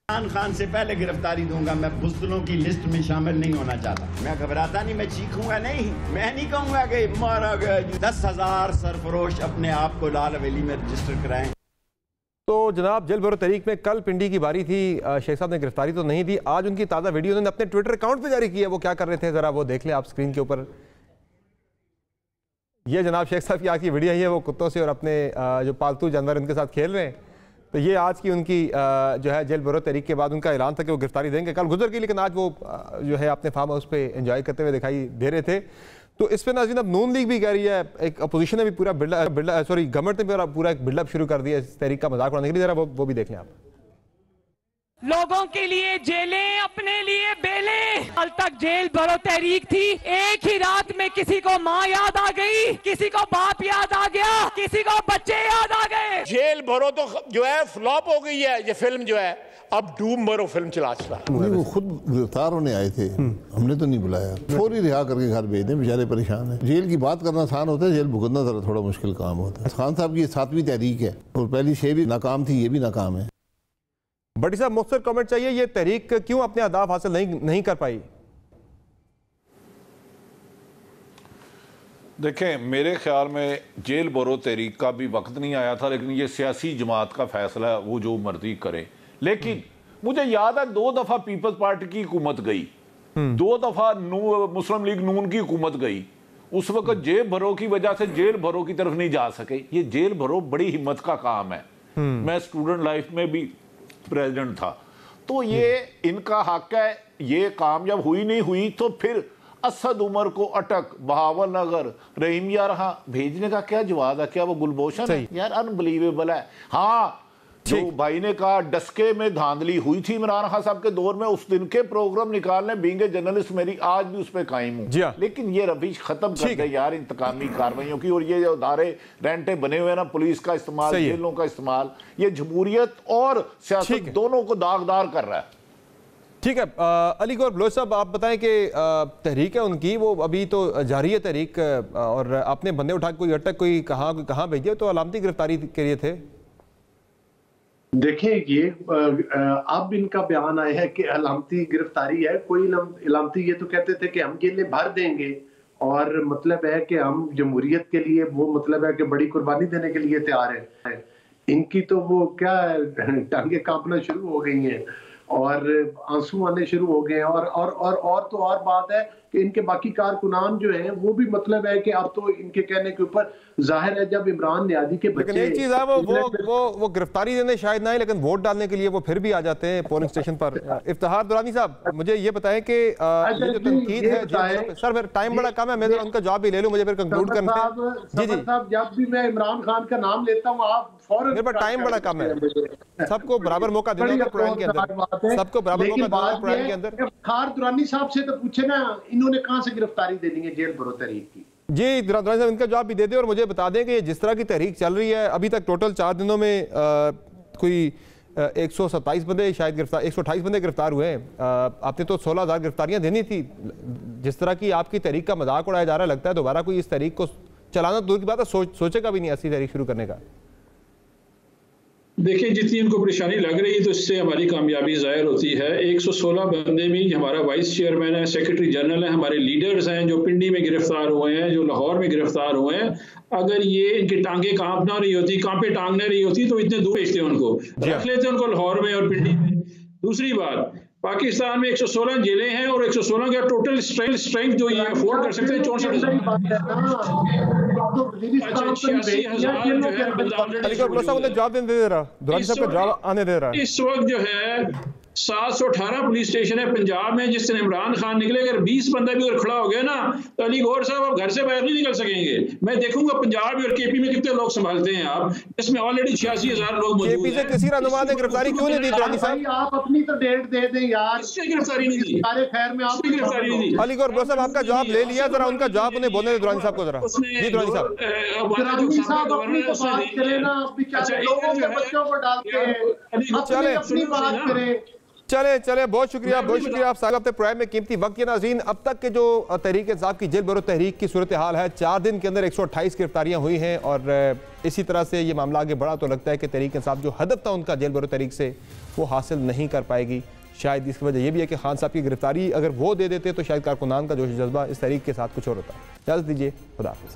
इमरान खान से पहले गिरफ्तारी दूंगा। मैं बुज़दिलों की लिस्ट में शामिल नहीं होना चाहता। मैं घबराता नहीं, मैं चीखूंगा नहीं। मैं नहीं कहूंगा कि मारा गया। 10,000 सरफरोश अपने आप को लाल हवेली में रजिस्टर कराएं। तो जनाब जेल भरो तहरीक में कल पिंडी की बारी थी। शेख साहब ने गिरफ्तारी तो नहीं दी। आज उनकी ताज़ा वीडियो उन्होंने अपने ट्विटर अकाउंट पे जारी की है। वो क्या कर रहे थे ज़रा वो देख लें आप स्क्रीन के ऊपर। ये जनाब शेख साहब की आज की वीडियो है। वो कुत्तों से और अपने जो पालतू जानवर उनके साथ खेल रहे हैं। तो ये आज की उनकी जो है जेल भरो तहरीक के बाद उनका ऐलान था कि वो गिरफ्तारी देंगे। कल गुजर गई, लेकिन आज वो जो है अपने फार्म हाउस पे एंजॉय करते हुए दिखाई दे रहे थे। तो इस पे नाज़रीन अब नून लीग भी कह रही है, एक अपोजिशन ने भी पूरा गवर्नमेंट ने पूरा एक बिल्डअप शुरू कर दिया इस तहरीक का मजाक उड़ाने के लिए। जरा वो भी देख लें आप। लोगों के लिए जेलें, अपने लिए बेलें। कल तक जेल भरो तहरीक थी। एक ही रात में किसी को माँ याद आ गई, किसी को बाप याद आ गया, किसी को बच्चे याद आ गए। जेल भरो तो जो है फ्लॉप हो गई है ये फिल्म जो है। अब डूम भरो फिल्म चला वो खुद गिरफ्तार होने आए थे, हमने तो नहीं बुलाया। फौरी रिहा करके घर भेज दें, बेचारे परेशान हैं। जेल की बात करना आसान होता है, जेल भुगतना जरा थोड़ा मुश्किल काम होता है। खान साहब की ये 7वीं तहरीक है और पहली 6 भी नाकाम थी, ये भी नाकाम है। बड़ी साहब मुख्तसर कमेंट चाहिए, ये तहरीक क्यों अपने अहदाफ हासिल नहीं कर पाई? देखें, मेरे ख्याल में जेल भरो तहरीक का भी वक्त नहीं आया था, लेकिन ये सियासी जमात का फैसला है, वो जो मर्जी करे। लेकिन मुझे याद है 2 दफ़ा पीपल्स पार्टी की हुकूमत गई, 2 दफ़ा मुस्लिम लीग नून की हुकूमत गई। उस वक्त जेल भरो की वजह से जेल भरो की तरफ नहीं जा सके। ये जेल भरो बड़ी हिम्मत का काम है। मैं स्टूडेंट लाइफ में भी प्रेसिडेंट था, तो ये इनका हक है। ये कामयाब हुई नहीं हुई तो फिर असद उमर को अटक, बहावल नगर, रहीमिया रहा भेजने का क्या जवाब है? क्या वो गुलबोशन है? यार अनबिलीवेबल है। हाँ, जो भाई ने कहा डस्के में धांधली हुई थी इमरान खान साहब के दौर में, उस दिन के प्रोग्राम निकालने बीइंग ए जर्नलिस्ट मेरी आज भी उस पर कायम हूँ। लेकिन ये रविश खत्म कर दे यार इंतकामी कार्रवाइयों की। और ये जो अदारे रेंटे बने हुए ना, पुलिस का इस्तेमाल, जेलों का इस्तेमाल, ये जमहूरियत और सियासत दोनों को दागदार कर रहा है। ठीक है अली गौर बलोच साहब, आप बताएं कि तहरीक है उनकी वो अभी तो जारी है तहरीक, और आपने बंदे उठा कोई अटक कोई कहाँ भेजे, तो अलामती गिरफ्तारी के लिए थे? देखिए, ये अब इनका बयान आया है कि अलामती गिरफ्तारी है। कोई अलामती, ये तो कहते थे कि हम जेलें भर देंगे और मतलब है कि हम जमहूरियत के लिए, वो मतलब है कि बड़ी कुर्बानी देने के लिए तैयार है। इनकी तो वो क्या टांगे कांपना शुरू हो गई हैं और आंसू आने शुरू हो गए हैं। और तो और बात है कि इनके बाकी कारकुनान जो हैं वो भी मतलब है कि अब तो इनके कहने के ऊपर जाहिर है जब इमरान नियाजी के बच्चे, एक चीज है वो गिरफ्तारी देने शायद ना है, लेकिन वोट डालने के लिए वो फिर भी आ जाते हैं पोलिंग स्टेशन पर। इफ्तिखार दुरानी साहब, मुझे ये बताएं कि ये जो तनकीद है, सर मेरा टाइम बड़ा कम है, मैं उनका जवाब भी ले लूं, मुझे फिर कंक्लूड करना है। जी जी साहब, जब भी मैं इमरान खान का नाम लेता हूँ आप फौरन, मेरे पास टाइम बड़ा कम है। सबको बराबर मौका देना होगा कुरान के अंदर, सबको बराबर मौका देना होगा कुरान के अंदर। इफ्तिखार दुरानी साहब से तो पूछे ना, इन्होंने कहां से गिरफ्तारी देनी है जेल भरो तहरीक की? जी दुरानी साहब, इनका जवाब भी दे दें और मुझे बता दें कि जिस तरह की तहरीक चल रही है अभी तक टोटल 4 दिनों में कोई 127 बंदे शायद गिरफ्तार, 128 बंदे गिरफ्तार हुए हैं। आपने तो 16,000 गिरफ्तारियां देनी थी। जिस तरह की आपकी तहरीक का मजाक उड़ाया जा रहा है, लगता है दोबारा कोई इस तहरीक को चलाना दूर की बात है, सोचेगा भी नहीं ऐसी तहरीक शुरू करने का। देखिए, जितनी उनको परेशानी लग रही है तो इससे हमारी कामयाबी जाहिर होती है। 116 बंदे में हमारा वाइस चेयरमैन है, सेक्रेटरी जनरल है, हमारे लीडर्स हैं जो पिंडी में गिरफ्तार हुए हैं, जो लाहौर में गिरफ्तार हुए हैं। अगर ये इनकी टांगे कांप ना रही होती, कांपे टांग ना रही होती तो इतने दूर भेजते उनको, रख लेते उनको लाहौर में और पिंडी में। दूसरी बात, पाकिस्तान में 116 जेलें हैं और 116 का टोटल स्ट्रेंथ जो ये अफोर्ड कर सकते हैं 64,000 जवाब दे रहा, दुरानी साहब का जवाब आने दे रहा है। इस वक्त जो है 718 पुलिस स्टेशन है पंजाब में। जिस दिन इमरान खान निकले, अगर 20 बंदा भी और खड़ा हो गया ना तो अली गौहर साहब आप घर से बाहर नहीं निकल सकेंगे। मैं देखूंगा पंजाब और केपी में कितने लोग संभालते हैं आप, इसमें ऑलरेडी 86,000 लोग मौजूद हैं। केपी से किसी रहनुमा ने गिरफ्तारी क्यों नहीं दी दुरानी साहब? आप अपनी तो डेट दे दें यार। इससे गिरफ्तारी नहीं दी, सारे खैर में आप गिरफ्तारी नहीं दी। अली गौहर साहब आपका जवाब ले लिया, जरा उनका जवाब उन्हें बोलने दे दुरानी साहब को जरा। जी दुरानी साहब, दुरानी साहब अपनी तो बात करें ना, बेचारे लोगों के बच्चों को डालते हैं, अपनी बात करें। चले बहुत शुक्रिया आप साहब अपने प्रोग्राम में कीमती वक्त। नाज़रीन, अब तक के जो तहरीक इंसाफ की जेल बरो तहरीक की सूरत हाल है, 4 दिन के अंदर 128 गिरफ्तारियां हुई हैं और इसी तरह से ये मामला आगे बढ़ा तो लगता है कि तहरीक इंसाफ जो हदफ था उनका जेल बरो तहरीक से वो हासिल नहीं कर पाएगी। शायद इसकी वजह यह भी है कि खान साहब की गिरफ्तारी अगर वो दे देते तो शायद कारकुनान का जोश जज्बा इस तहरीक के साथ कुछ और होता है। इजाज़त दीजिए, खुदा हाफ़िज़।